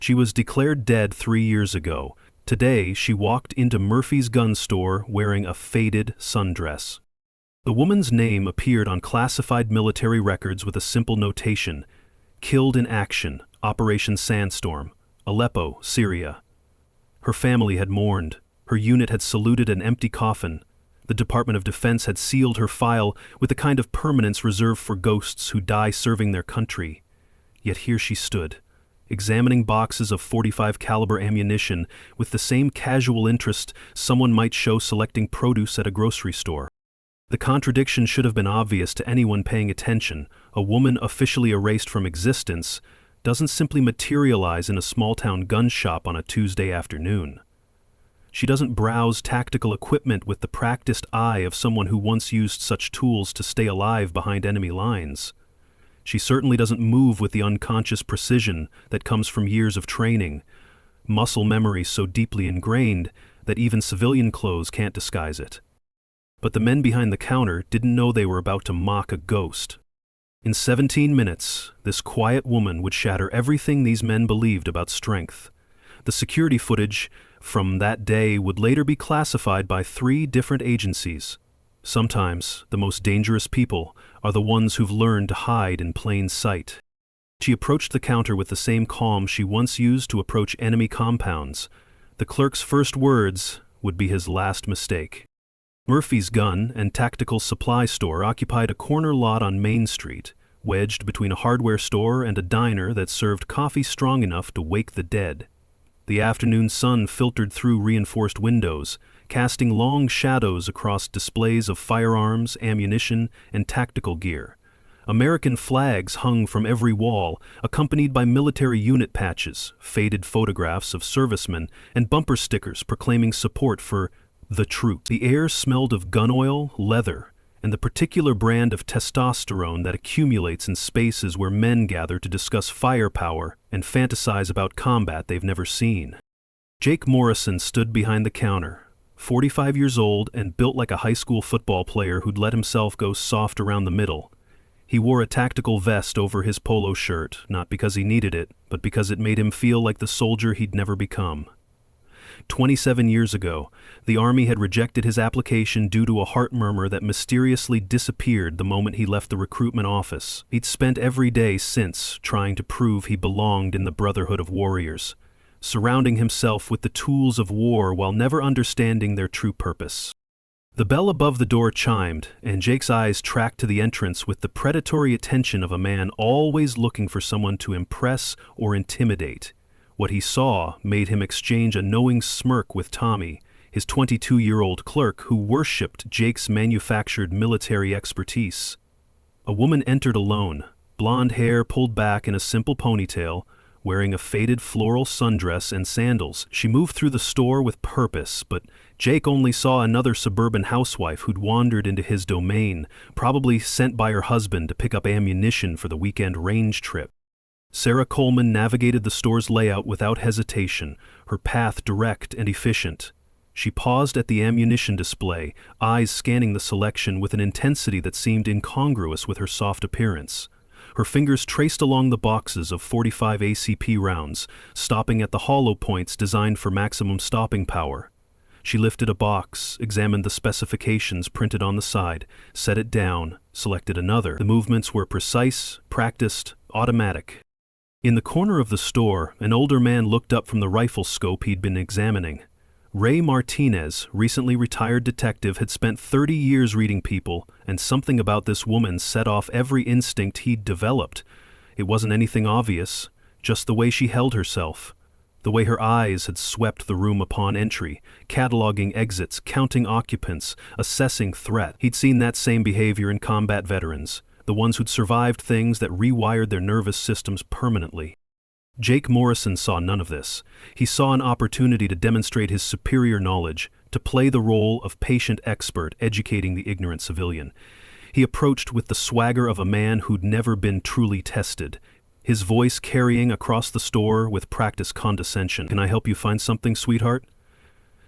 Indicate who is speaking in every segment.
Speaker 1: She was declared dead 3 years ago. Today, she walked into Murphy's gun store wearing a faded sundress. The woman's name appeared on classified military records with a simple notation: killed in action, Operation Sandstorm, Aleppo, Syria. Her family had mourned. Her unit had saluted an empty coffin. The Department of Defense had sealed her file with the kind of permanence reserved for ghosts who die serving their country. Yet here she stood, examining boxes of .45 caliber ammunition with the same casual interest someone might show selecting produce at a grocery store. The contradiction should have been obvious to anyone paying attention. A woman officially erased from existence doesn't simply materialize in a small-town gun shop on a Tuesday afternoon. She doesn't browse tactical equipment with the practiced eye of someone who once used such tools to stay alive behind enemy lines. She certainly doesn't move with the unconscious precision that comes from years of training, muscle memory so deeply ingrained that even civilian clothes can't disguise it. But the men behind the counter didn't know they were about to mock a ghost. In 17 minutes, this quiet woman would shatter everything these men believed about strength. The security footage from that day would later be classified by 3 different agencies. Sometimes, the most dangerous people are the ones who've learned to hide in plain sight. She approached the counter with the same calm she once used to approach enemy compounds. The clerk's first words would be his last mistake. Murphy's Gun and Tactical Supply Store occupied a corner lot on Main Street, wedged between a hardware store and a diner that served coffee strong enough to wake the dead. The afternoon sun filtered through reinforced windows, casting long shadows across displays of firearms, ammunition, and tactical gear. American flags hung from every wall, accompanied by military unit patches, faded photographs of servicemen, and bumper stickers proclaiming support for the troop. The air smelled of gun oil, leather, and the particular brand of testosterone that accumulates in spaces where men gather to discuss firepower and fantasize about combat they've never seen. Jake Morrison stood behind the counter, 45 years old and built like a high school football player who'd let himself go soft around the middle. He wore a tactical vest over his polo shirt, not because he needed it, but because it made him feel like the soldier he'd never become. 27 years ago, the Army had rejected his application due to a heart murmur that mysteriously disappeared the moment he left the recruitment office. He'd spent every day since trying to prove he belonged in the Brotherhood of Warriors, surrounding himself with the tools of war while never understanding their true purpose. The bell above the door chimed, and Jake's eyes tracked to the entrance with the predatory attention of a man always looking for someone to impress or intimidate. What he saw made him exchange a knowing smirk with Tommy, his 22-year-old clerk who worshipped Jake's manufactured military expertise. A woman entered alone, blonde hair pulled back in a simple ponytail, wearing a faded floral sundress and sandals. She moved through the store with purpose, but Jake only saw another suburban housewife who'd wandered into his domain, probably sent by her husband to pick up ammunition for the weekend range trip. Sarah Coleman navigated the store's layout without hesitation, her path direct and efficient. She paused at the ammunition display, eyes scanning the selection with an intensity that seemed incongruous with her soft appearance. Her fingers traced along the boxes of .45 ACP rounds, stopping at the hollow points designed for maximum stopping power. She lifted a box, examined the specifications printed on the side, set it down, selected another. The movements were precise, practiced, automatic. In the corner of the store, an older man looked up from the rifle scope he'd been examining. Ray Martinez, recently retired detective, had spent 30 years reading people, and something about this woman set off every instinct he'd developed. It wasn't anything obvious, just the way she held herself. The way her eyes had swept the room upon entry, cataloging exits, counting occupants, assessing threat. He'd seen that same behavior in combat veterans, the ones who'd survived things that rewired their nervous systems permanently. Jake Morrison saw none of this. He saw an opportunity to demonstrate his superior knowledge, to play the role of patient expert educating the ignorant civilian. He approached with the swagger of a man who'd never been truly tested, his voice carrying across the store with practiced condescension. "Can I help you find something, sweetheart?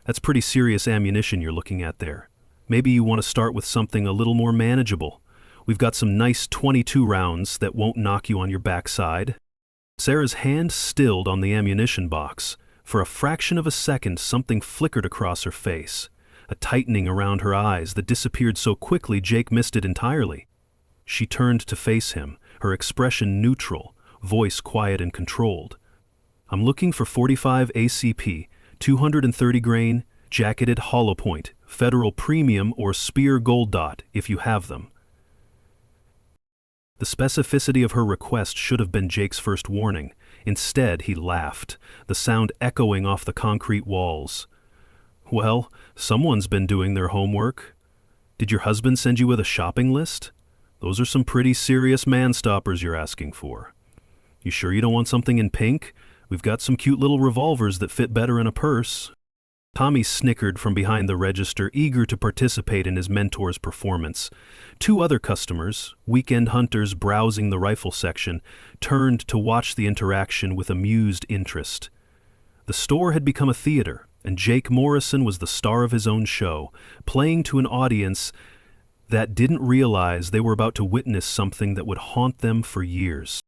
Speaker 1: That's pretty serious ammunition you're looking at there. Maybe you want to start with something a little more manageable. We've got some nice .22 rounds that won't knock you on your backside." Sarah's hand stilled on the ammunition box. For a fraction of a second, something flickered across her face, a tightening around her eyes that disappeared so quickly Jake missed it entirely. She turned to face him, her expression neutral, voice quiet and controlled. "I'm looking for 45 ACP, 230 grain, jacketed hollow point, Federal Premium or Spear Gold Dot, if you have them." The specificity of her request should have been Jake's first warning. Instead, he laughed, the sound echoing off the concrete walls. "Well, someone's been doing their homework. Did your husband send you with a shopping list? Those are some pretty serious man-stoppers you're asking for. You sure you don't want something in pink? We've got some cute little revolvers that fit better in a purse." Tommy snickered from behind the register, eager to participate in his mentor's performance. Two other customers, weekend hunters browsing the rifle section, turned to watch the interaction with amused interest. The store had become a theater, and Jake Morrison was the star of his own show, playing to an audience that didn't realize they were about to witness something that would haunt them for years.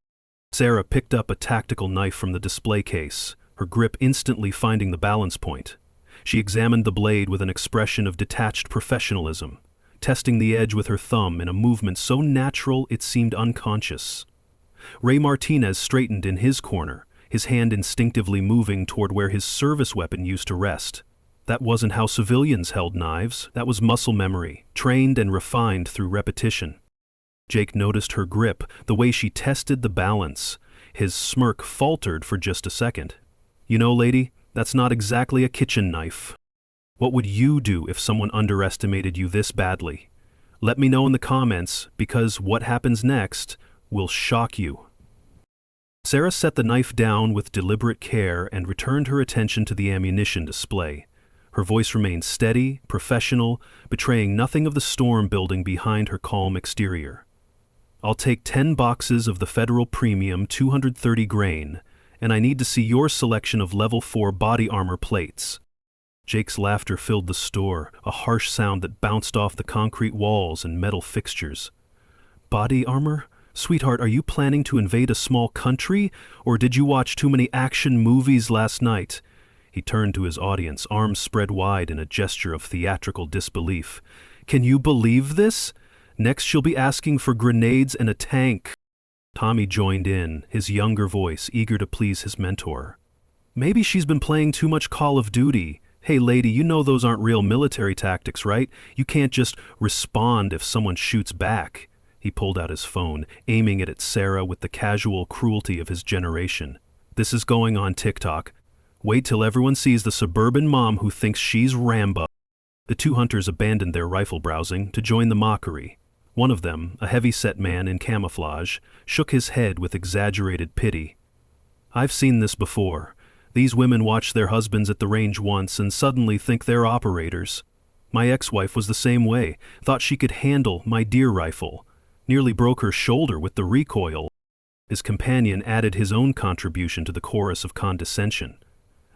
Speaker 1: Sarah picked up a tactical knife from the display case, her grip instantly finding the balance point. She examined the blade with an expression of detached professionalism, testing the edge with her thumb in a movement so natural it seemed unconscious. Ray Martinez straightened in his corner, his hand instinctively moving toward where his service weapon used to rest. That wasn't how civilians held knives, that was muscle memory, trained and refined through repetition. Jake noticed her grip, the way she tested the balance. His smirk faltered for just a second. "You know, lady, that's not exactly a kitchen knife. What would you do if someone underestimated you this badly? Let me know in the comments, because what happens next will shock you." Sarah set the knife down with deliberate care and returned her attention to the ammunition display. Her voice remained steady, professional, betraying nothing of the storm building behind her calm exterior. "I'll take 10 boxes of the Federal Premium 230 grain, and I need to see your selection of level 4 body armor plates." Jake's laughter filled the store, a harsh sound that bounced off the concrete walls and metal fixtures. "Body armor? Sweetheart, are you planning to invade a small country, or did you watch too many action movies last night?" He turned to his audience, arms spread wide in a gesture of theatrical disbelief. "Can you believe this? Next she'll be asking for grenades and a tank." Tommy joined in, his younger voice eager to please his mentor. "Maybe she's been playing too much Call of Duty. Hey lady, you know those aren't real military tactics, right? You can't just respond if someone shoots back." He pulled out his phone, aiming it at Sarah with the casual cruelty of his generation. "This is going on TikTok. Wait till everyone sees the suburban mom who thinks she's Rambo." The two hunters abandoned their rifle browsing to join the mockery. One of them, a heavy-set man in camouflage, shook his head with exaggerated pity. "I've seen this before. These women watch their husbands at the range once and suddenly think they're operators. My ex-wife was the same way, thought she could handle my deer rifle. Nearly broke her shoulder with the recoil." His companion added his own contribution to the chorus of condescension.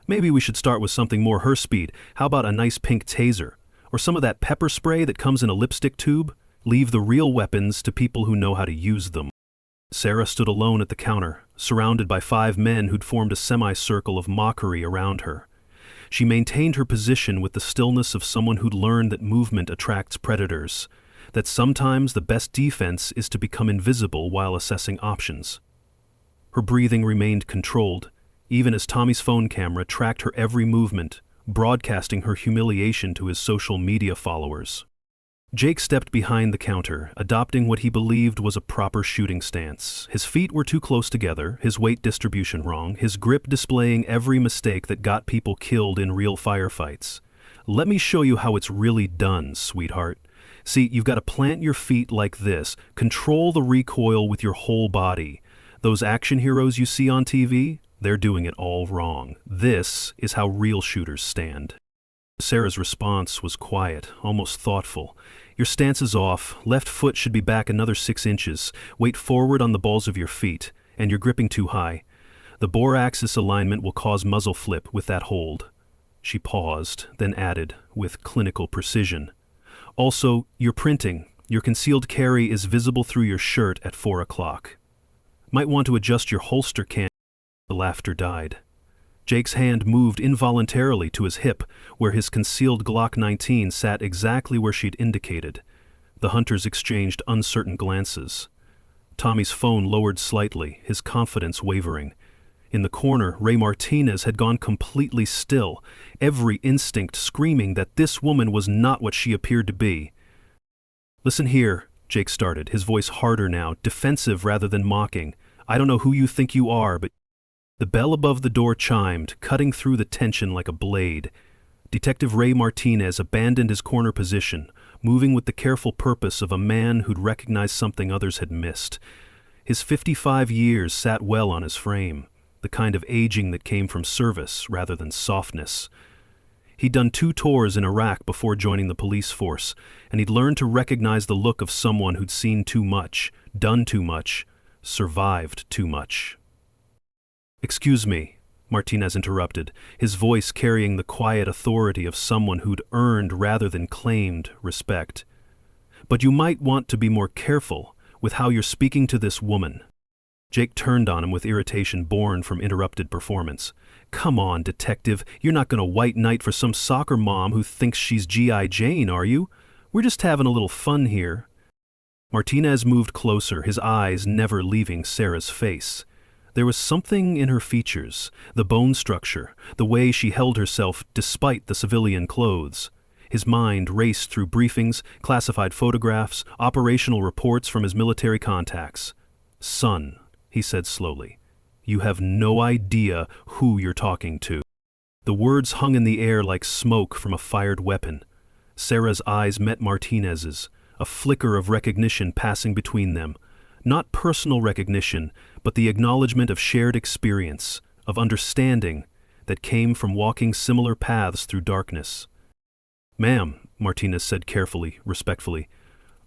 Speaker 1: "Maybe we should start with something more her speed. How about a nice pink taser? Or some of that pepper spray that comes in a lipstick tube? Leave the real weapons to people who know how to use them." Sarah stood alone at the counter, surrounded by 5 men who'd formed a semicircle of mockery around her. She maintained her position with the stillness of someone who'd learned that movement attracts predators, that sometimes the best defense is to become invisible while assessing options. Her breathing remained controlled, even as Tommy's phone camera tracked her every movement, broadcasting her humiliation to his social media followers. Jake stepped behind the counter, adopting what he believed was a proper shooting stance. His feet were too close together, his weight distribution wrong, his grip displaying every mistake that got people killed in real firefights. "Let me show you how it's really done, sweetheart. See, you've got to plant your feet like this, control the recoil with your whole body. Those action heroes you see on TV, they're doing it all wrong. This is how real shooters stand." Sarah's response was quiet, almost thoughtful. "Your stance is off. Left foot should be back another 6 inches. Weight forward on the balls of your feet, and you're gripping too high. The bore axis alignment will cause muzzle flip with that hold." She paused, then added, with clinical precision, "Also, you're printing. Your concealed carry is visible through your shirt at 4 o'clock. Might want to adjust your holster cam." The laughter died. Jake's hand moved involuntarily to his hip, where his concealed Glock 19 sat exactly where she'd indicated. The hunters exchanged uncertain glances. Tommy's phone lowered slightly, his confidence wavering. In the corner, Ray Martinez had gone completely still, every instinct screaming that this woman was not what she appeared to be. "Listen here," Jake started, his voice harder now, defensive rather than mocking. "I don't know who you think you are, but—" The bell above the door chimed, cutting through the tension like a blade. Detective Ray Martinez abandoned his corner position, moving with the careful purpose of a man who'd recognized something others had missed. His 55 years sat well on his frame, the kind of aging that came from service rather than softness. He'd done 2 tours in Iraq before joining the police force, and he'd learned to recognize the look of someone who'd seen too much, done too much, survived too much. "Excuse me," Martinez interrupted, his voice carrying the quiet authority of someone who'd earned rather than claimed respect. "But you might want to be more careful with how you're speaking to this woman." Jake turned on him with irritation born from interrupted performance. "Come on, detective, you're not going to white knight for some soccer mom who thinks she's G.I. Jane, are you? We're just having a little fun here." Martinez moved closer, his eyes never leaving Sarah's face. There was something in her features, the bone structure, the way she held herself despite the civilian clothes. His mind raced through briefings, classified photographs, operational reports from his military contacts. "Son," he said slowly, "you have no idea who you're talking to." The words hung in the air like smoke from a fired weapon. Sarah's eyes met Martinez's, a flicker of recognition passing between them. Not personal recognition, but the acknowledgement of shared experience, of understanding, that came from walking similar paths through darkness. "Ma'am," Martinez said carefully, respectfully,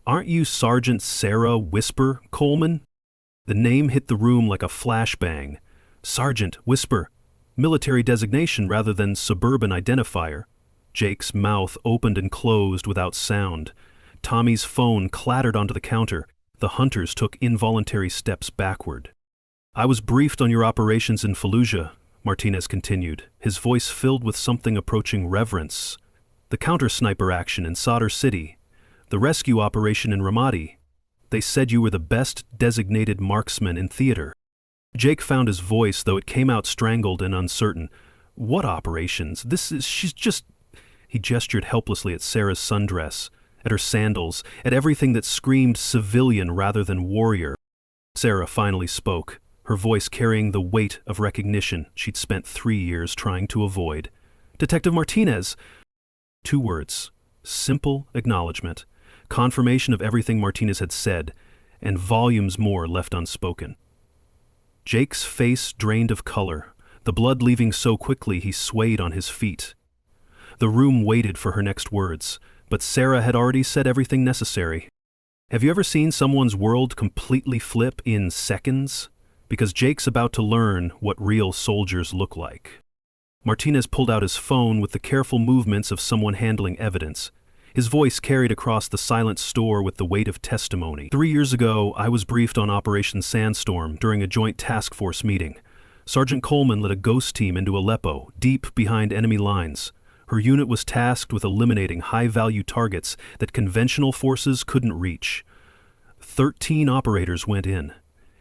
Speaker 1: "aren't you Sergeant Sarah Whisper Coleman?" The name hit the room like a flashbang. Sergeant Whisper, military designation rather than suburban identifier. Jake's mouth opened and closed without sound. Tommy's phone clattered onto the counter. The hunters took involuntary steps backward. "I was briefed on your operations in Fallujah," Martinez continued, his voice filled with something approaching reverence. "The counter-sniper action in Sadr City, the rescue operation in Ramadi. They said you were the best designated marksman in theater." Jake found his voice, though it came out strangled and uncertain. "What operations? She's just—" He gestured helplessly at Sarah's sundress, at her sandals, at everything that screamed civilian rather than warrior. Sarah finally spoke, her voice carrying the weight of recognition she'd spent 3 years trying to avoid. "Detective Martinez!" 2 words, simple acknowledgement, confirmation of everything Martinez had said, and volumes more left unspoken. Jake's face drained of color, the blood leaving so quickly he swayed on his feet. The room waited for her next words, but Sarah had already said everything necessary. Have you ever seen someone's world completely flip in seconds? Because Jake's about to learn what real soldiers look like. Martinez pulled out his phone with the careful movements of someone handling evidence. His voice carried across the silent store with the weight of testimony. 3 years ago, I was briefed on Operation Sandstorm during a joint task force meeting. Sergeant Coleman led a ghost team into Aleppo, deep behind enemy lines. Her unit was tasked with eliminating high-value targets that conventional forces couldn't reach. 13 operators went in.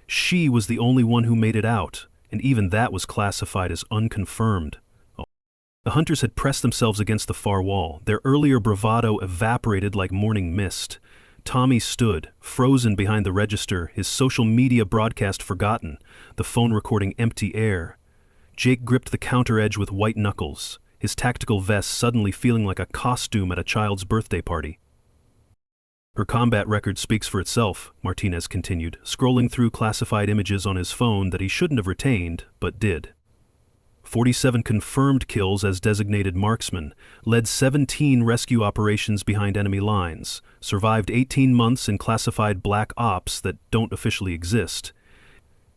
Speaker 1: She was the only one who made it out, and even that was classified as unconfirmed. The hunters had pressed themselves against the far wall. Their earlier bravado evaporated like morning mist. Tommy stood, frozen behind the register, his social media broadcast forgotten, the phone recording empty air. Jake gripped the counter edge with white knuckles, his tactical vest suddenly feeling like a costume at a child's birthday party. "Her combat record speaks for itself," Martinez continued, scrolling through classified images on his phone that he shouldn't have retained, but did. 47 confirmed kills as designated marksman, led 17 rescue operations behind enemy lines, survived 18 months in classified black ops that don't officially exist.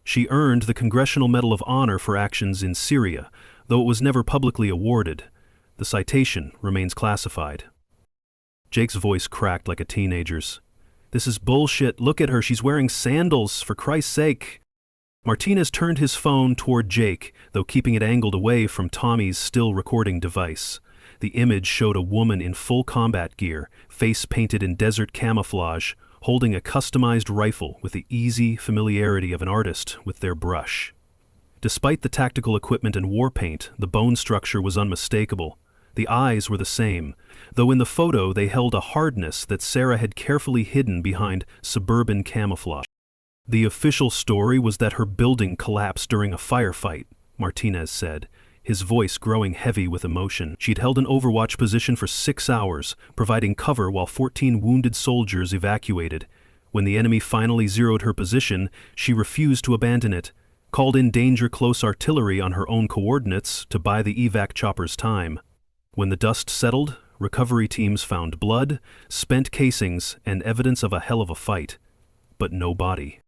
Speaker 1: She earned the Congressional Medal of Honor for actions in Syria, though it was never publicly awarded. The citation remains classified. Jake's voice cracked like a teenager's. "This is bullshit. Look at her. She's wearing sandals, for Christ's sake." Martinez turned his phone toward Jake, though keeping it angled away from Tommy's still recording device. The image showed a woman in full combat gear, face painted in desert camouflage, holding a customized rifle with the easy familiarity of an artist with their brush. Despite the tactical equipment and war paint, the bone structure was unmistakable. The eyes were the same, though in the photo they held a hardness that Sarah had carefully hidden behind suburban camouflage. The official story was that her building collapsed during a firefight, Martinez said, his voice growing heavy with emotion. She'd held an overwatch position for 6 hours, providing cover while 14 wounded soldiers evacuated. When the enemy finally zeroed her position, she refused to abandon it, called in danger close artillery on her own coordinates to buy the evac choppers time. When the dust settled, recovery teams found blood, spent casings, and evidence of a hell of a fight. But no body.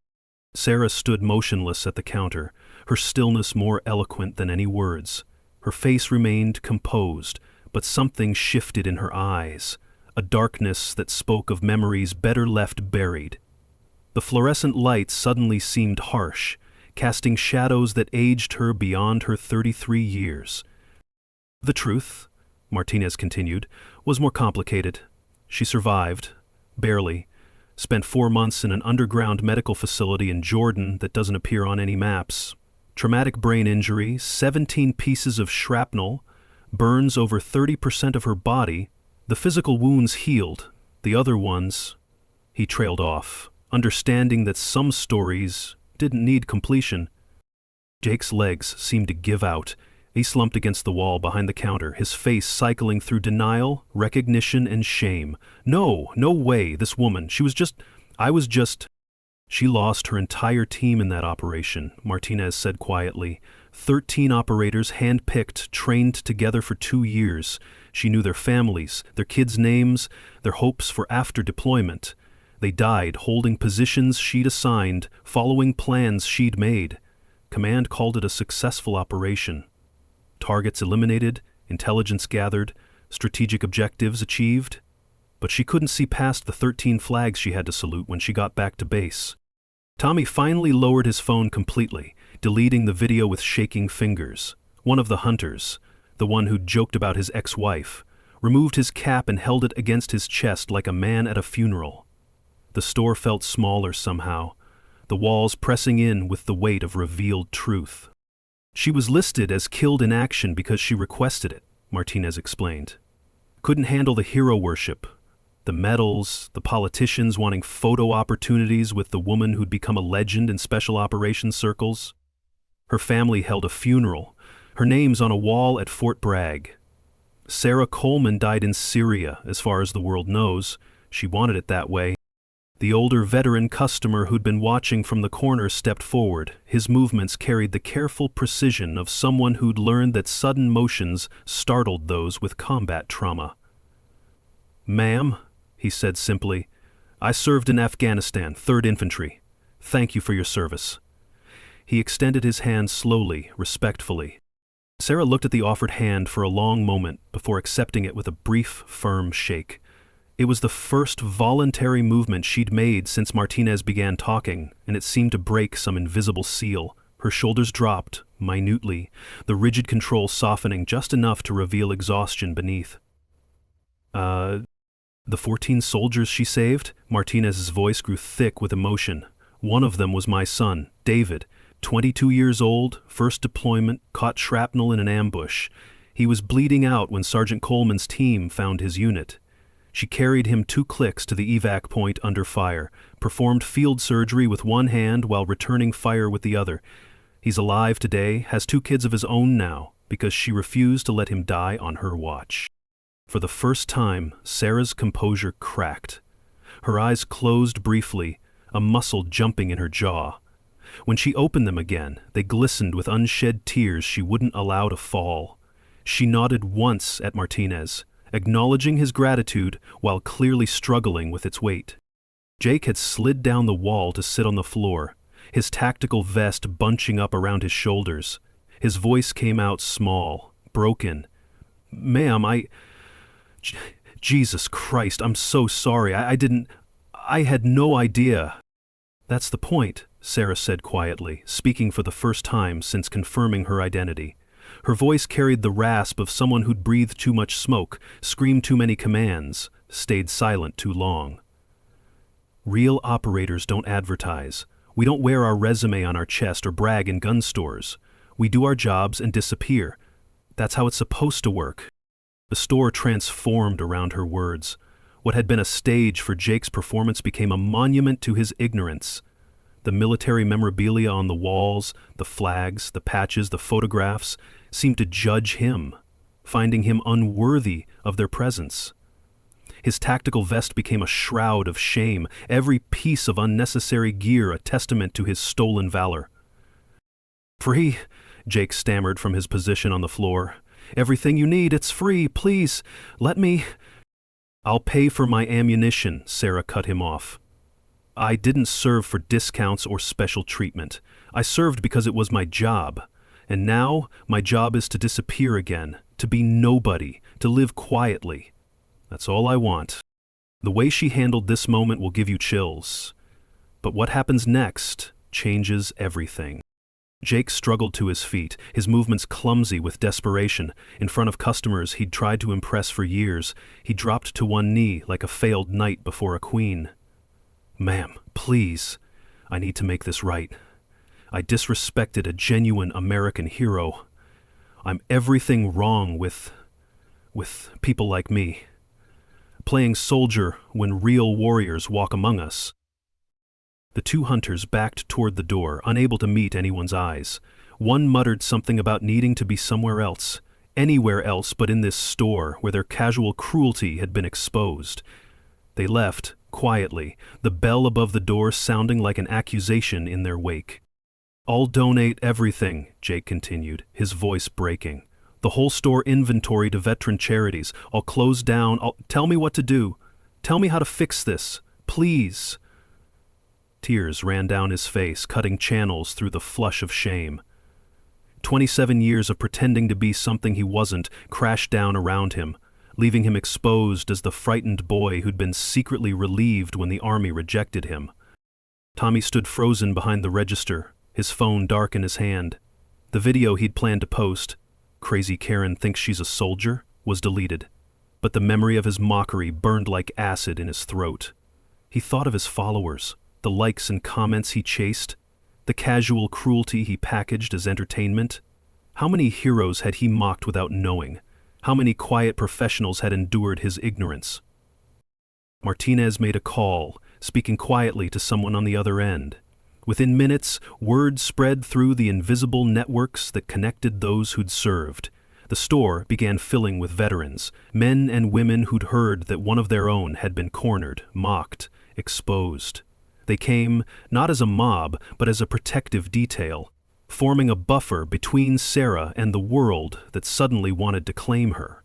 Speaker 1: Sarah stood motionless at the counter, her stillness more eloquent than any words. Her face remained composed, but something shifted in her eyes, a darkness that spoke of memories better left buried. The fluorescent light suddenly seemed harsh, casting shadows that aged her beyond her 33 years. The truth, Martinez continued, was more complicated. She survived, barely, spent 4 months in an underground medical facility in Jordan that doesn't appear on any maps. Traumatic brain injury, 17 pieces of shrapnel, burns over 30% of her body. The physical wounds healed, the other ones... He trailed off, understanding that some stories didn't need completion. Jake's legs seemed to give out. He slumped against the wall behind the counter, his face cycling through denial, recognition, and shame. No way, this woman, She lost her entire team in that operation, Martinez said quietly. 13 operators hand-picked, trained together for 2 years. She knew their families, their kids' names, their hopes for after deployment. They died holding positions she'd assigned, following plans she'd made. Command called it a successful operation. Targets eliminated, intelligence gathered, strategic objectives achieved. But she couldn't see past the 13 flags she had to salute when she got back to base. Tommy finally lowered his phone completely, deleting the video with shaking fingers. One of the hunters, the one who'd joked about his ex-wife, removed his cap and held it against his chest like a man at a funeral. The store felt smaller somehow, the walls pressing in with the weight of revealed truth. She was listed as killed in action because she requested it, Martinez explained. Couldn't handle the hero worship, the medals, the politicians wanting photo opportunities with the woman who'd become a legend in special operations circles. Her family held a funeral, her name's on a wall at Fort Bragg. Sarah Coleman died in Syria, as far as the world knows. She wanted it that way. The older veteran customer who'd been watching from the corner stepped forward. His movements carried the careful precision of someone who'd learned that sudden motions startled those with combat trauma. "Ma'am," he said simply, "I served in Afghanistan, 3rd Infantry. Thank you for your service." He extended his hand slowly, respectfully. Sarah looked at the offered hand for a long moment before accepting it with a brief, firm shake. It was the first voluntary movement she'd made since Martinez began talking, and it seemed to break some invisible seal. Her shoulders dropped, minutely, the rigid control softening just enough to reveal exhaustion beneath. The 14 soldiers she saved?" Martinez's voice grew thick with emotion. "One of them was my son, David, 22 years old, first deployment, caught shrapnel in an ambush. He was bleeding out when Sergeant Coleman's team found his unit. She carried him 2 clicks to the evac point under fire, performed field surgery with one hand while returning fire with the other. He's alive today, has 2 kids of his own now, because she refused to let him die on her watch." For the first time, Sarah's composure cracked. Her eyes closed briefly, a muscle jumping in her jaw. When she opened them again, they glistened with unshed tears she wouldn't allow to fall. She nodded once at Martinez, acknowledging his gratitude while clearly struggling with its weight. Jake had slid down the wall to sit on the floor, his tactical vest bunching up around his shoulders. His voice came out small, broken. "Ma'am, Jesus Christ, I'm so sorry. I had no idea." "That's the point," Sarah said quietly, speaking for the first time since confirming her identity. Her voice carried the rasp of someone who'd breathed too much smoke, screamed too many commands, stayed silent too long. Real operators don't advertise. We don't wear our resume on our chest or brag in gun stores. We do our jobs and disappear. That's how it's supposed to work. The store transformed around her words. What had been a stage for Jake's performance became a monument to his ignorance. The military memorabilia on the walls, the flags, the patches, the photographs, seemed to judge him, finding him unworthy of their presence. His tactical vest became a shroud of shame, every piece of unnecessary gear a testament to his stolen valor. "Free," Jake stammered from his position on the floor. "Everything you need, it's free, please, let me—" "I'll pay for my ammunition," Sarah cut him off. "I didn't serve for discounts or special treatment. I served because it was my job. And now, my job is to disappear again, to be nobody, to live quietly. That's all I want." The way she handled this moment will give you chills. But what happens next changes everything. Jake struggled to his feet, his movements clumsy with desperation. In front of customers he'd tried to impress for years, he dropped to one knee like a failed knight before a queen. "Ma'am, please, I need to make this right. I disrespected a genuine American hero. I'm everything wrong with people like me. Playing soldier when real warriors walk among us." The two hunters backed toward the door, unable to meet anyone's eyes. One muttered something about needing to be somewhere else, anywhere else but in this store where their casual cruelty had been exposed. They left, quietly, the bell above the door sounding like an accusation in their wake. "I'll donate everything," Jake continued, his voice breaking. "The whole store inventory to veteran charities. I'll close down. Tell me what to do. Tell me how to fix this. Please." Tears ran down his face, cutting channels through the flush of shame. 27 years of pretending to be something he wasn't crashed down around him, leaving him exposed as the frightened boy who'd been secretly relieved when the army rejected him. Tommy stood frozen behind the register, his phone dark in his hand. The video he'd planned to post, "Crazy Karen thinks she's a soldier," was deleted, but the memory of his mockery burned like acid in his throat. He thought of his followers, the likes and comments he chased, the casual cruelty he packaged as entertainment. How many heroes had he mocked without knowing? How many quiet professionals had endured his ignorance? Martinez made a call, speaking quietly to someone on the other end. Within minutes, word spread through the invisible networks that connected those who'd served. The store began filling with veterans, men and women who'd heard that one of their own had been cornered, mocked, exposed. They came, not as a mob, but as a protective detail, forming a buffer between Sarah and the world that suddenly wanted to claim her.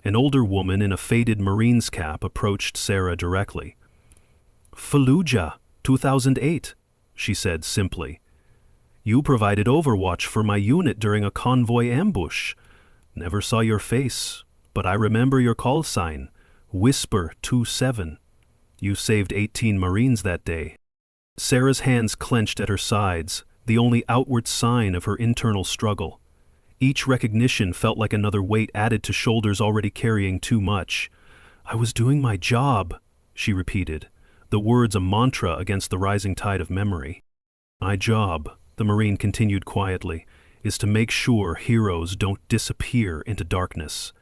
Speaker 1: An older woman in a faded Marine's cap approached Sarah directly. "Fallujah, 2008. She said simply. "You provided overwatch for my unit during a convoy ambush. Never saw your face, but I remember your call sign, Whisper 27. You saved 18 Marines that day." Sarah's hands clenched at her sides, the only outward sign of her internal struggle. Each recognition felt like another weight added to shoulders already carrying too much. "I was doing my job," she repeated, the words a mantra against the rising tide of memory. "My job," the Marine continued quietly, "is to make sure heroes don't disappear into darkness.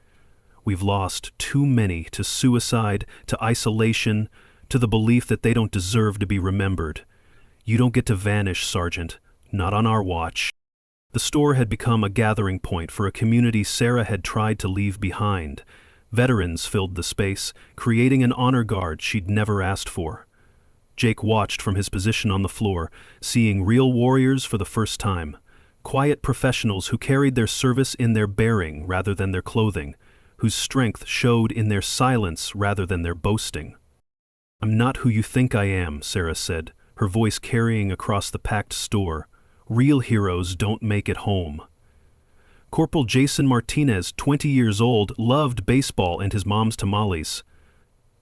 Speaker 1: We've lost too many to suicide, to isolation, to the belief that they don't deserve to be remembered. You don't get to vanish, Sergeant, not on our watch." The store had become a gathering point for a community Sarah had tried to leave behind. Veterans filled the space, creating an honor guard she'd never asked for. Jake watched from his position on the floor, seeing real warriors for the first time. Quiet professionals who carried their service in their bearing rather than their clothing, whose strength showed in their silence rather than their boasting. "I'm not who you think I am," Sarah said, her voice carrying across the packed store. "Real heroes don't make it home." Corporal Jason Martinez, 20 years old, loved baseball and his mom's tamales.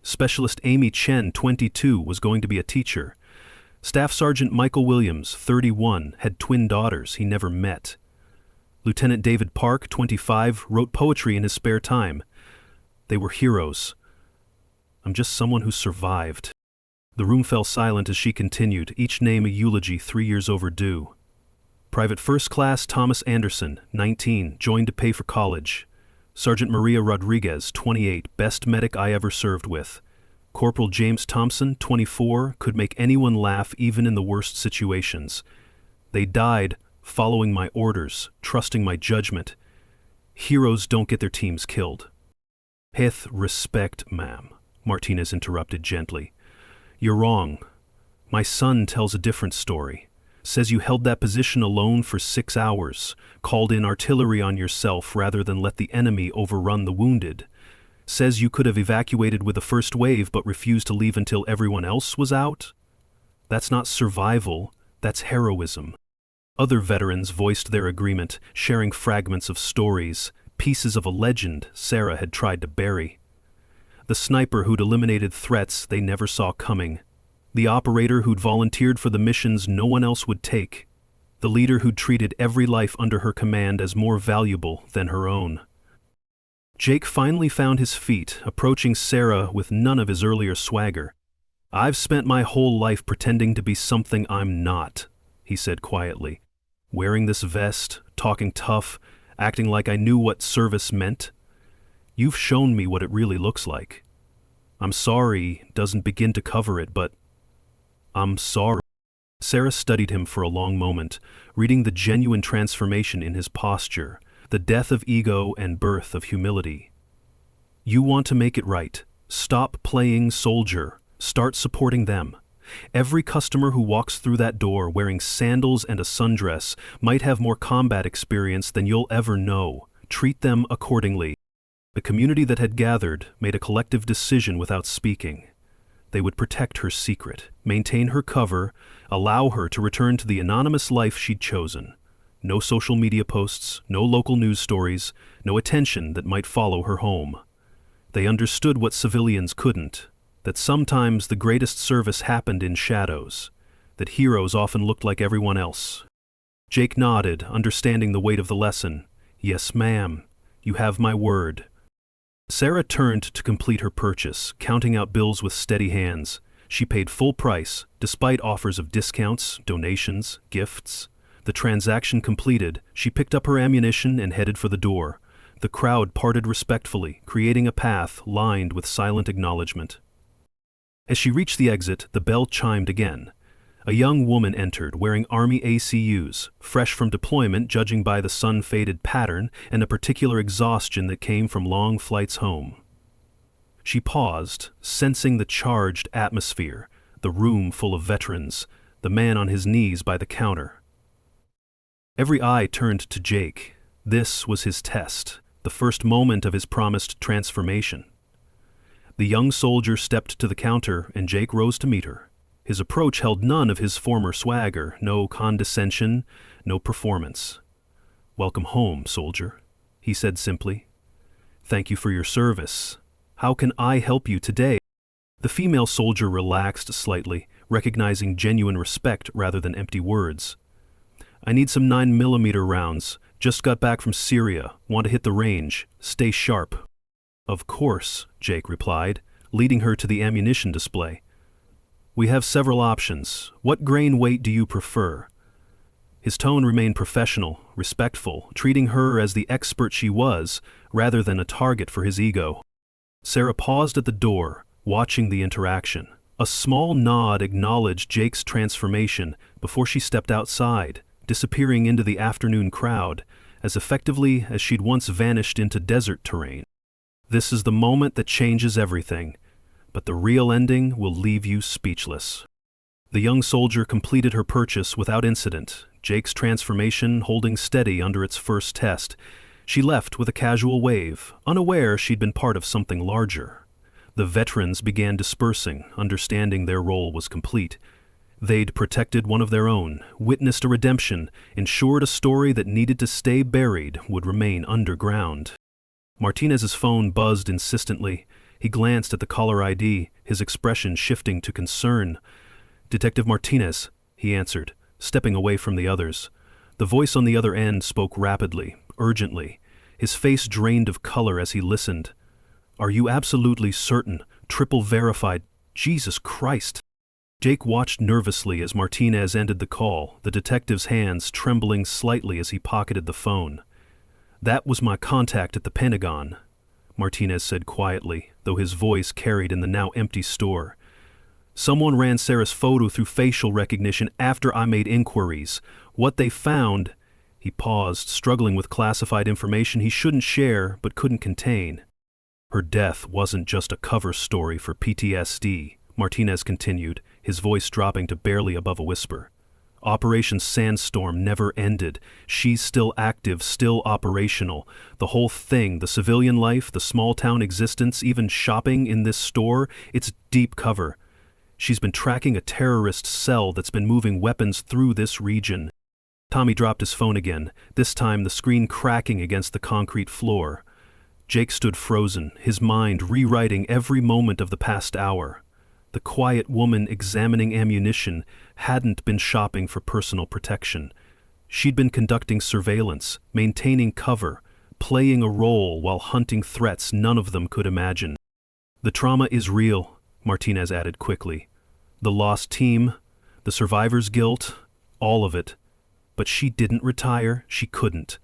Speaker 1: Specialist Amy Chen, 22, was going to be a teacher. Staff Sergeant Michael Williams, 31, had twin daughters he never met. Lieutenant David Park, 25, wrote poetry in his spare time. They were heroes. I'm just someone who survived. The room fell silent as she continued, each name a eulogy 3 years overdue. Private First Class Thomas Anderson, 19, joined to pay for college. Sergeant Maria Rodriguez, 28, best medic I ever served with. Corporal James Thompson, 24, could make anyone laugh even in the worst situations. They died following my orders, trusting my judgment. Heroes don't get their teams killed. With respect, ma'am, Martinez interrupted gently. You're wrong. My son tells a different story. Says you held that position alone for 6 hours, called in artillery on yourself rather than let the enemy overrun the wounded. Says you could have evacuated with the first wave but refused to leave until everyone else was out. That's not survival, that's heroism. Other veterans voiced their agreement, sharing fragments of stories, pieces of a legend Sarah had tried to bury. The sniper who'd eliminated threats they never saw coming. The operator who'd volunteered for the missions no one else would take. The leader who'd treated every life under her command as more valuable than her own. Jake finally found his feet, approaching Sarah with none of his earlier swagger. I've spent my whole life pretending to be something I'm not, he said quietly. Wearing this vest, talking tough, acting like I knew what service meant. You've shown me what it really looks like. I'm sorry doesn't begin to cover it, but I'm sorry. Sarah studied him for a long moment, reading the genuine transformation in his posture, the death of ego and birth of humility. You want to make it right. Stop playing soldier. Start supporting them. Every customer who walks through that door wearing sandals and a sundress might have more combat experience than you'll ever know. Treat them accordingly. The community that had gathered made a collective decision without speaking. They would protect her secret, maintain her cover, allow her to return to the anonymous life she'd chosen. No social media posts, no local news stories, no attention that might follow her home. They understood what civilians couldn't, that sometimes the greatest service happened in shadows, that heroes often looked like everyone else. Jake nodded, understanding the weight of the lesson. Yes, ma'am, you have my word. Sarah turned to complete her purchase, counting out bills with steady hands. She paid full price, despite offers of discounts, donations, gifts. The transaction completed, she picked up her ammunition and headed for the door. The crowd parted respectfully, creating a path lined with silent acknowledgement. As she reached the exit, the bell chimed again. A young woman entered, wearing Army ACUs, fresh from deployment judging by the sun-faded pattern and a particular exhaustion that came from long flights home. She paused, sensing the charged atmosphere, the room full of veterans, the man on his knees by the counter. Every eye turned to Jake. This was his test, the first moment of his promised transformation. The young soldier stepped to the counter, and Jake rose to meet her. His approach held none of his former swagger, no condescension, no performance. Welcome home, soldier, he said simply. Thank you for your service. How can I help you today? The female soldier relaxed slightly, recognizing genuine respect rather than empty words. I need some 9mm rounds. Just got back from Syria. Want to hit the range. Stay sharp. Of course, Jake replied, leading her to the ammunition display. We have several options. What grain weight do you prefer? His tone remained professional, respectful, treating her as the expert she was, rather than a target for his ego. Sarah paused at the door, watching the interaction. A small nod acknowledged Jake's transformation before she stepped outside, disappearing into the afternoon crowd, as effectively as she'd once vanished into desert terrain. This is the moment that changes everything, but the real ending will leave you speechless. The young soldier completed her purchase without incident, Jake's transformation holding steady under its first test. She left with a casual wave, unaware she'd been part of something larger. The veterans began dispersing, understanding their role was complete. They'd protected one of their own, witnessed a redemption, ensured a story that needed to stay buried would remain underground. Martinez's phone buzzed insistently. He glanced at the caller ID, his expression shifting to concern. "Detective Martinez," he answered, stepping away from the others. The voice on the other end spoke rapidly, urgently. His face drained of color as he listened. "Are you absolutely certain? Triple verified? Jesus Christ!" Jake watched nervously as Martinez ended the call, the detective's hands trembling slightly as he pocketed the phone. "That was my contact at the Pentagon," Martinez said quietly, though his voice carried in the now empty store. "Someone ran Sarah's photo through facial recognition after I made inquiries. What they found—" He paused, struggling with classified information he shouldn't share but couldn't contain. "Her death wasn't just a cover story for PTSD," Martinez continued, his voice dropping to barely above a whisper. "Operation Sandstorm never ended. She's still active, still operational. The whole thing, the civilian life, the small-town existence, even shopping in this store, it's deep cover. She's been tracking a terrorist cell that's been moving weapons through this region." Tommy dropped his phone again, this time the screen cracking against the concrete floor. Jake stood frozen, his mind rewriting every moment of the past hour. The quiet woman examining ammunition hadn't been shopping for personal protection. She'd been conducting surveillance, maintaining cover, playing a role while hunting threats none of them could imagine. "The trauma is real," Martinez added quickly. "The lost team, the survivor's guilt, all of it. But she didn't retire, she couldn't.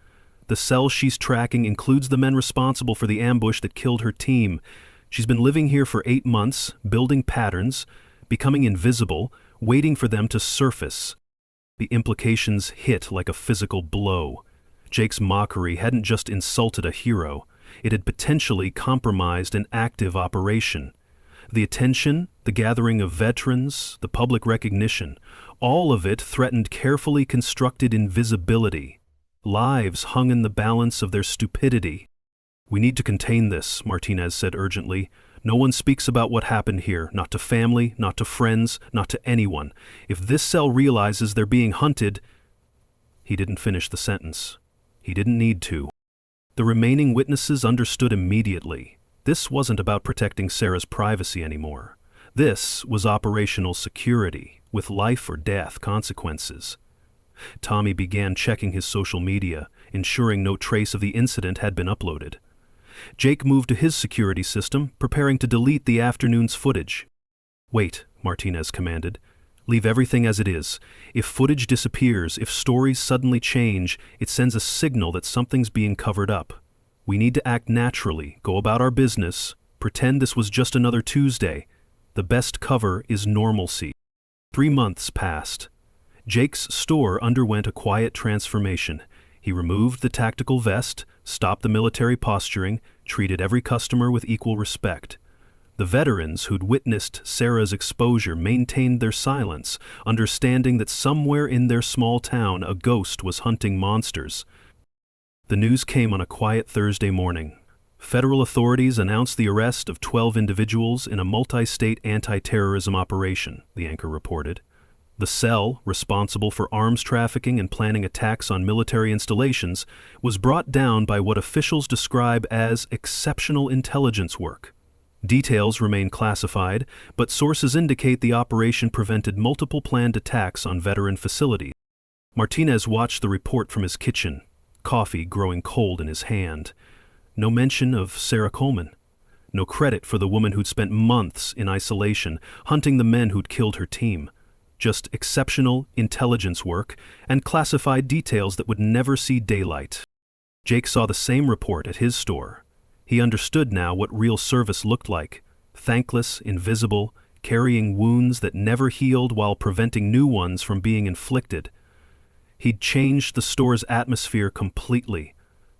Speaker 1: The cell she's tracking includes the men responsible for the ambush that killed her team. She's been living here for 8 months, building patterns, becoming invisible, waiting for them to surface." The implications hit like a physical blow. Jake's mockery hadn't just insulted a hero, it had potentially compromised an active operation. The attention, the gathering of veterans, the public recognition, all of it threatened carefully constructed invisibility. Lives hung in the balance of their stupidity. "We need to contain this," Martinez said urgently. "No one speaks about what happened here, not to family, not to friends, not to anyone. If this cell realizes they're being hunted—" He didn't finish the sentence. He didn't need to. The remaining witnesses understood immediately. This wasn't about protecting Sarah's privacy anymore. This was operational security, with life or death consequences. Tommy began checking his social media, ensuring no trace of the incident had been uploaded. Jake moved to his security system, preparing to delete the afternoon's footage. "Wait," Martinez commanded. "Leave everything as it is. If footage disappears, if stories suddenly change, it sends a signal that something's being covered up. We need to act naturally, go about our business, pretend this was just another Tuesday. The best cover is normalcy." 3 months passed. Jake's store underwent a quiet transformation. He removed the tactical vest, stopped the military posturing, treated every customer with equal respect. The veterans who'd witnessed Sarah's exposure maintained their silence, understanding that somewhere in their small town a ghost was hunting monsters. The news came on a quiet Thursday morning. Federal authorities announced the arrest of 12 individuals in a multi-state anti-terrorism operation, the anchor reported. The cell, responsible for arms trafficking and planning attacks on military installations, was brought down by what officials describe as exceptional intelligence work. Details remain classified, but sources indicate the operation prevented multiple planned attacks on veteran facilities. Martinez watched the report from his kitchen, coffee growing cold in his hand. No mention of Sarah Coleman. No credit for the woman who'd spent months in isolation, hunting the men who'd killed her team. Just exceptional intelligence work and classified details that would never see daylight. Jake saw the same report at his store. He understood now what real service looked like: thankless, invisible, carrying wounds that never healed while preventing new ones from being inflicted. He'd changed the store's atmosphere completely.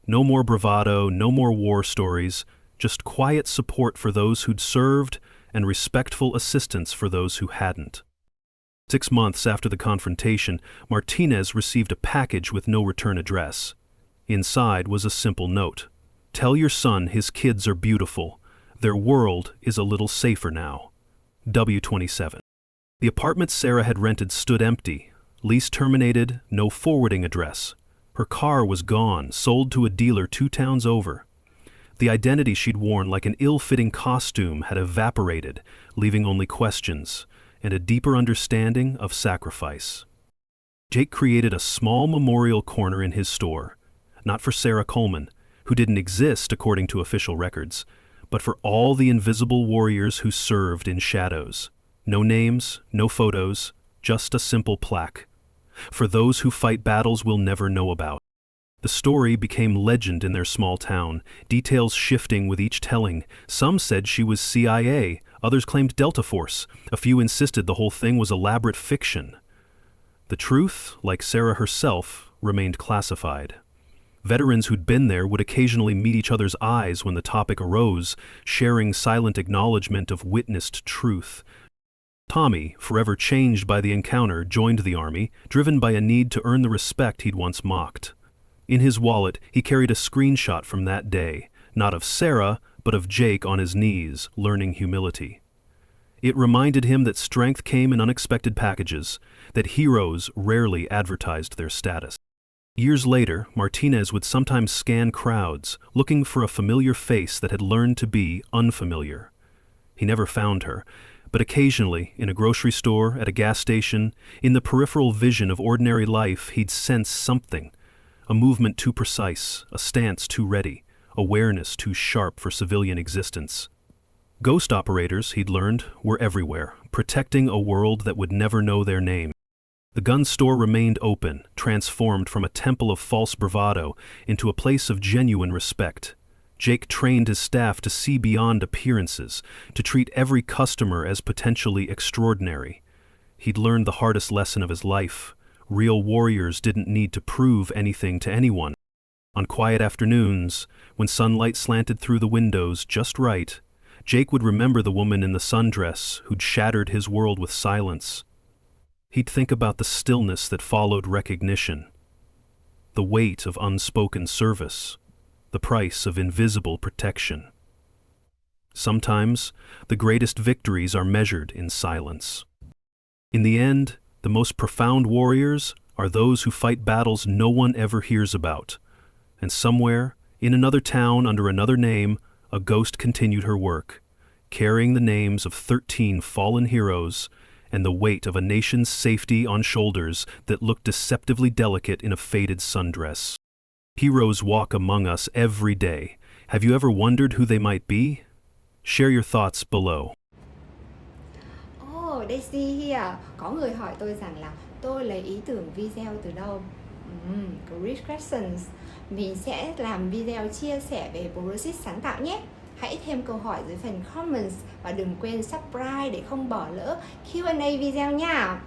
Speaker 1: No more bravado, no more war stories, just quiet support for those who'd served and respectful assistance for those who hadn't. 6 months after the confrontation, Martinez received a package with no return address. Inside was a simple note: "Tell your son his kids are beautiful. Their world is a little safer now. W27." The apartment Sarah had rented stood empty. Lease terminated, no forwarding address. Her car was gone, sold to a dealer 2 towns over. The identity she'd worn like an ill-fitting costume had evaporated, leaving only questions. and a deeper understanding of sacrifice. Jake created a small memorial corner in his store, not for Sarah Coleman, who didn't exist according to official records, but for all the invisible warriors who served in shadows. No names, no photos, just a simple plaque. For those who fight battles we'll never know about. The story became legend in their small town, details shifting with each telling. Some said she was CIA, others claimed Delta Force. A few insisted the whole thing was elaborate fiction. The truth, like Sarah herself, remained classified. Veterans who'd been there would occasionally meet each other's eyes when the topic arose, sharing silent acknowledgement of witnessed truth. Tommy, forever changed by the encounter, joined the army, driven by a need to earn the respect he'd once mocked. In his wallet, he carried a screenshot from that day, not of Sarah, but of Jake on his knees, learning humility. It reminded him that strength came in unexpected packages, that heroes rarely advertised their status. Years later, Martinez would sometimes scan crowds, looking for a familiar face that had learned to be unfamiliar. He never found her, but occasionally, in a grocery store, at a gas station, in the peripheral vision of ordinary life, he'd sense something. A movement too precise, a stance too ready, awareness too sharp for civilian existence. Ghost operators, he'd learned, were everywhere, protecting a world that would never know their name. The gun store remained open, transformed from a temple of false bravado into a place of genuine respect. Jake trained his staff to see beyond appearances, to treat every customer as potentially extraordinary. He'd learned the hardest lesson of his life. Real warriors didn't need to prove anything to anyone. On quiet afternoons, when sunlight slanted through the windows just right, Jake would remember the woman in the sundress who'd shattered his world with silence. He'd think about the stillness that followed recognition, the weight of unspoken service, the price of invisible protection. Sometimes, the greatest victories are measured in silence. In the end, the most profound warriors are those who fight battles no one ever hears about. And somewhere, in another town under another name, a ghost continued her work, carrying the names of 13 fallen heroes and the weight of a nation's safety on shoulders that looked deceptively delicate in a faded sundress. Heroes walk among us every day. Have you ever wondered who they might be? Share your thoughts below.
Speaker 2: Daisy here. Có người hỏi tôi rằng là tôi lấy ý tưởng video từ đâu? Great questions. Mình sẽ làm video chia sẻ về process sáng tạo nhé. Hãy thêm câu hỏi dưới phần comments và đừng quên subscribe để không bỏ lỡ Q&A video nha.